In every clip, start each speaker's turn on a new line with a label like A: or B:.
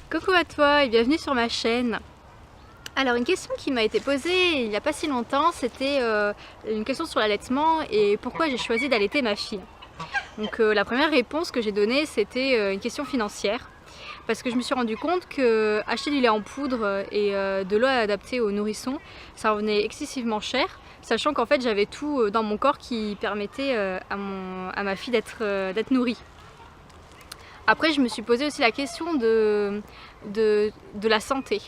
A: Coucou à toi et bienvenue sur ma chaîne. Alors une question qui m'a été posée il n'y a pas si longtemps, c'était une question sur l'allaitement et pourquoi j'ai choisi d'allaiter ma fille. Donc la première réponse que j'ai donnée, c'était une question financière. Parce que je me suis rendu compte que acheter du lait en poudre et de l'eau adaptée aux nourrissons, ça revenait excessivement cher, sachant qu'en fait j'avais tout dans mon corps qui permettait à ma fille d'être nourrie. Après, je me suis posé aussi la question de la santé.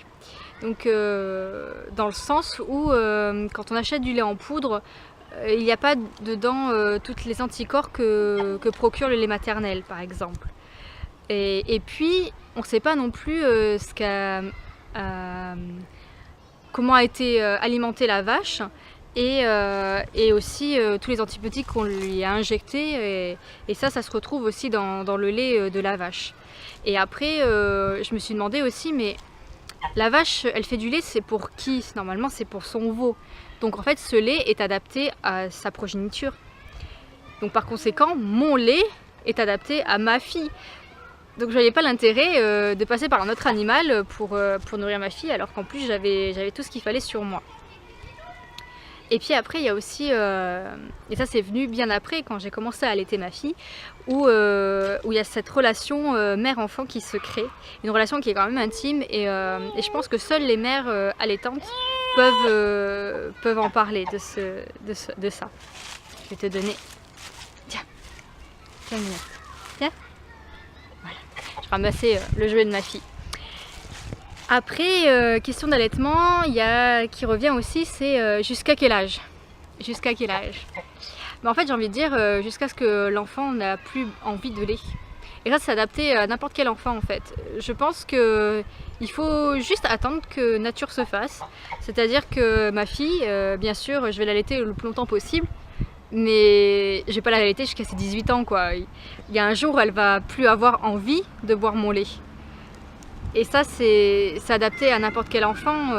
A: Donc, dans le sens où, quand on achète du lait en poudre, il n'y a pas dedans toutes les anticorps que procure le lait maternel, par exemple. Et puis, on ne sait pas non plus comment a été alimentée la vache. Et aussi tous les antibiotiques qu'on lui a injectés et ça se retrouve aussi dans le lait de la vache. Et après je me suis demandé aussi, mais la vache elle fait du lait, c'est pour qui? Normalement c'est pour son veau. Donc en fait ce lait est adapté à sa progéniture. Donc par conséquent mon lait est adapté à ma fille. Donc je voyais pas l'intérêt de passer par un autre animal pour nourrir ma fille, alors qu'en plus j'avais tout ce qu'il fallait sur moi. Et puis après il y a aussi, et ça c'est venu bien après quand j'ai commencé à allaiter ma fille, où il y a cette relation mère-enfant qui se crée, une relation qui est quand même intime et je pense que seules les mères allaitantes peuvent en parler de ça. Je vais te donner, tiens, tiens, voilà, je ramassais le jouet de ma fille. Après, question d'allaitement, qui revient aussi, c'est jusqu'à quel âge? Jusqu'à quel âge? Mais en fait, j'ai envie de dire jusqu'à ce que l'enfant n'a plus envie de lait. Et ça, c'est adapté à n'importe quel enfant en fait. Je pense qu'il faut juste attendre que nature se fasse. C'est-à-dire que ma fille, bien sûr, je vais l'allaiter le plus longtemps possible. Mais je vais pas l'allaiter jusqu'à ses 18 ans quoi. Il y a un jour où elle va plus avoir envie de boire mon lait. Et ça, c'est adapté à n'importe quel enfant.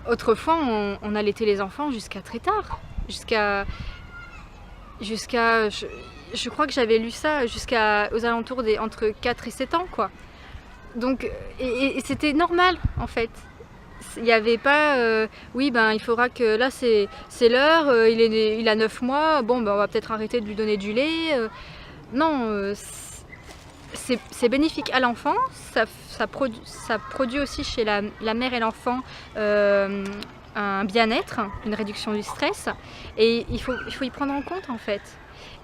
A: Autrefois, on allaitait les enfants jusqu'à très tard. Je crois que j'avais lu ça aux alentours entre 4 et 7 ans, quoi. Donc, et c'était normal, en fait. Il n'y avait pas, oui, ben il faudra que là, c'est l'heure, il a 9 mois, bon, ben on va peut-être arrêter de lui donner du lait. Non, c'est bénéfique à l'enfant, ça produit aussi chez la mère et l'enfant un bien-être, une réduction du stress, et il faut y prendre en compte en fait.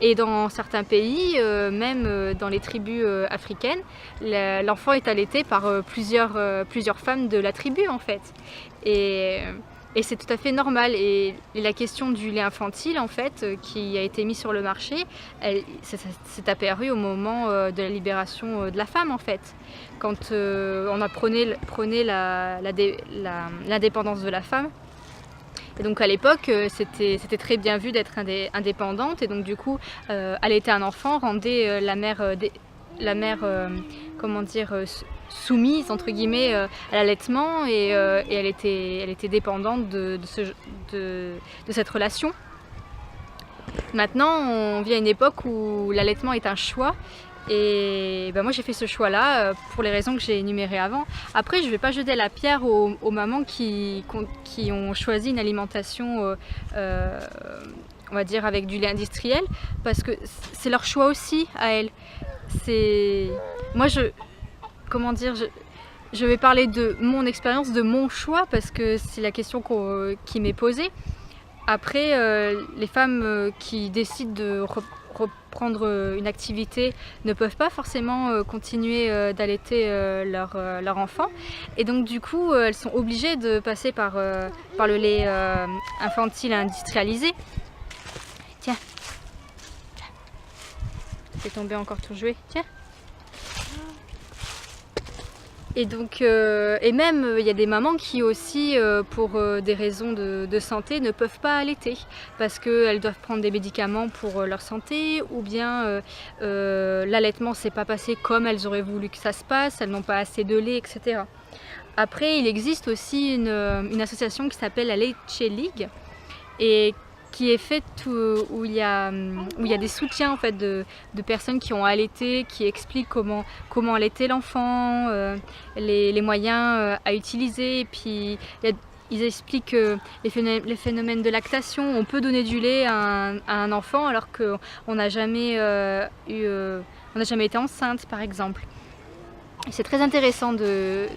A: Et dans certains pays, même dans les tribus africaines, l'enfant est allaité par plusieurs femmes de la tribu en fait. Et c'est tout à fait normal. Et la question du lait infantile, en fait, qui a été mis sur le marché, c'est apparu au moment de la libération de la femme, en fait. Quand on apprenait l'indépendance de la femme. Et donc à l'époque, c'était très bien vu d'être indépendante. Et donc du coup, allaiter un enfant rendait la mère comment dire, soumise entre guillemets à l'allaitement et elle était dépendante de cette relation. Maintenant on vit à une époque où l'allaitement est un choix et ben moi j'ai fait ce choix là pour les raisons que j'ai énumérées avant. Après je ne vais pas jeter la pierre aux mamans qui ont choisi une alimentation on va dire avec du lait industriel parce que c'est leur choix aussi à elles. Moi je vais parler de mon expérience, de mon choix parce que c'est la question qui m'est posée. Après, les femmes qui décident de reprendre une activité ne peuvent pas forcément continuer d'allaiter leur enfant. Et donc du coup, elles sont obligées de passer par le lait infantile industrialisé. Tiens. C'est tombé encore tout joué. Tiens. Et donc, et même il y a des mamans qui aussi, pour des raisons de santé, ne peuvent pas allaiter parce qu'elles doivent prendre des médicaments pour leur santé ou bien l'allaitement s'est pas passé comme elles auraient voulu que ça se passe, elles n'ont pas assez de lait, etc. Après, il existe aussi une association qui s'appelle la Leche League et qui est faite où il y a des soutiens en fait de personnes qui ont allaité, qui expliquent comment allaiter l'enfant, les moyens à utiliser, et puis ils expliquent les phénomènes de lactation. On peut donner du lait à un enfant alors qu'on n'a jamais été enceinte par exemple. C'est très intéressant de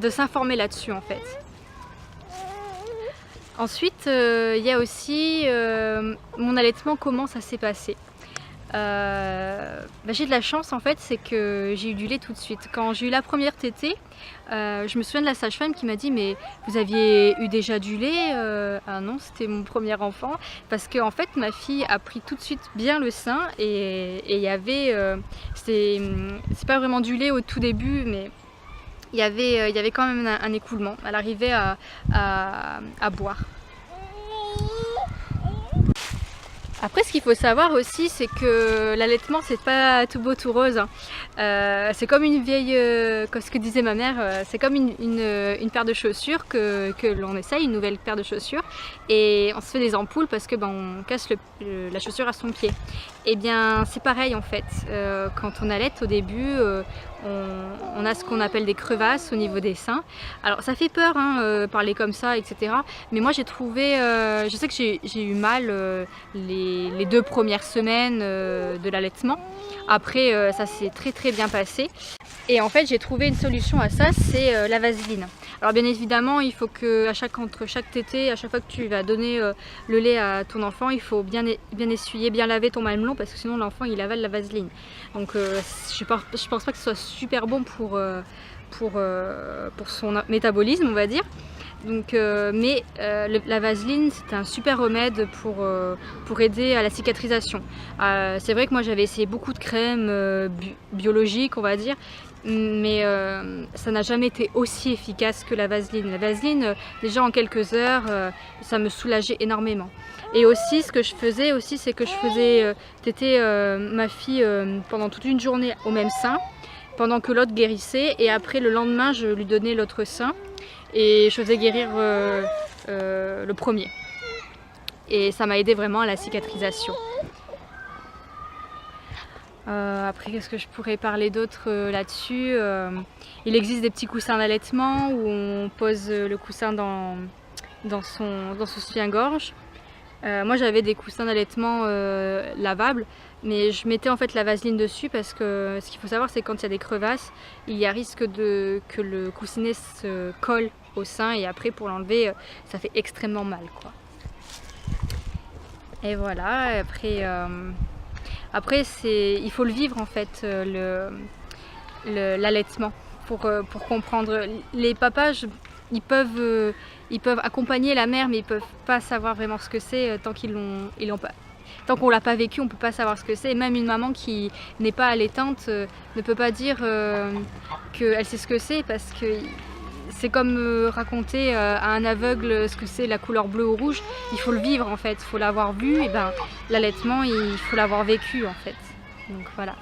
A: s'informer là-dessus en fait. Ensuite, il y a aussi mon allaitement, comment ça s'est passé. J'ai de la chance en fait, c'est que j'ai eu du lait tout de suite. Quand j'ai eu la première tétée, je me souviens de la sage-femme qui m'a dit mais vous aviez eu déjà du lait? Ah non, c'était mon premier enfant. Parce que en fait ma fille a pris tout de suite bien le sein et il y avait, c'est pas vraiment du lait au tout début, mais il y avait quand même un écoulement. Elle arrivait à boire. Après, ce qu'il faut savoir aussi, c'est que l'allaitement, c'est pas tout beau tout rose. C'est comme une vieille, comme ce que disait ma mère, c'est comme une paire de chaussures que l'on essaye, une nouvelle paire de chaussures, et on se fait des ampoules parce que on casse la chaussure à son pied. Et bien, c'est pareil en fait. Quand on allaite au début, on a ce qu'on appelle des crevasses au niveau des seins. Alors ça fait peur, parler comme ça, etc. Mais moi j'ai trouvé, je sais que j'ai eu mal les 2 premières semaines de l'allaitement. Après ça s'est très bien passé. Et en fait j'ai trouvé une solution à ça, c'est la vaseline. Alors bien évidemment il faut que entre chaque tétée, à chaque fois que tu vas donner le lait à ton enfant, il faut bien essuyer, bien laver ton mamelon parce que sinon l'enfant il avale la vaseline. Donc je pense pas que ce soit super bon pour son métabolisme on va dire. Donc, la vaseline c'est un super remède pour aider à la cicatrisation. C'est vrai que moi j'avais essayé beaucoup de crèmes biologiques on va dire, mais ça n'a jamais été aussi efficace que la vaseline. La vaseline, déjà en quelques heures, ça me soulageait énormément. Et aussi, ce que je faisais aussi, c'est que je faisais téter ma fille pendant toute une journée au même sein, pendant que l'autre guérissait, et après le lendemain, je lui donnais l'autre sein, et je faisais guérir le premier. Et ça m'a aidé vraiment à la cicatrisation. Après, qu'est-ce que je pourrais parler d'autre là-dessus? Il existe des petits coussins d'allaitement où on pose le coussin dans son soutien-gorge. Moi j'avais des coussins d'allaitement lavables, mais je mettais en fait la vaseline dessus parce que ce qu'il faut savoir c'est que quand il y a des crevasses, il y a risque que le coussinet se colle au sein et après pour l'enlever ça fait extrêmement mal quoi. Et voilà, après il faut le vivre en fait, l'allaitement pour comprendre. Les papas, ils peuvent accompagner la mère, mais ils peuvent pas savoir vraiment ce que c'est tant qu'on l'a pas vécu, on peut pas savoir ce que c'est. Et même une maman qui n'est pas allaitante ne peut pas dire qu'elle sait ce que c'est, parce que c'est comme raconter à un aveugle ce que c'est la couleur bleue ou rouge. Il faut le vivre en fait, il faut l'avoir vu, et l'allaitement il faut l'avoir vécu en fait. Donc voilà.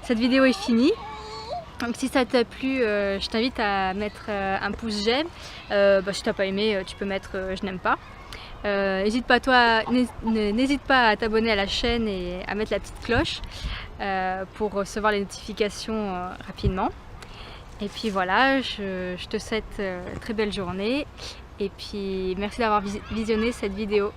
A: Cette vidéo est finie. Donc si ça t'a plu, je t'invite à mettre un pouce j'aime. Si t'as pas aimé, tu peux mettre je n'aime pas. N'hésite pas à t'abonner à la chaîne et à mettre la petite cloche pour recevoir les notifications rapidement. Et puis voilà, je te souhaite une très belle journée et puis merci d'avoir visionné cette vidéo.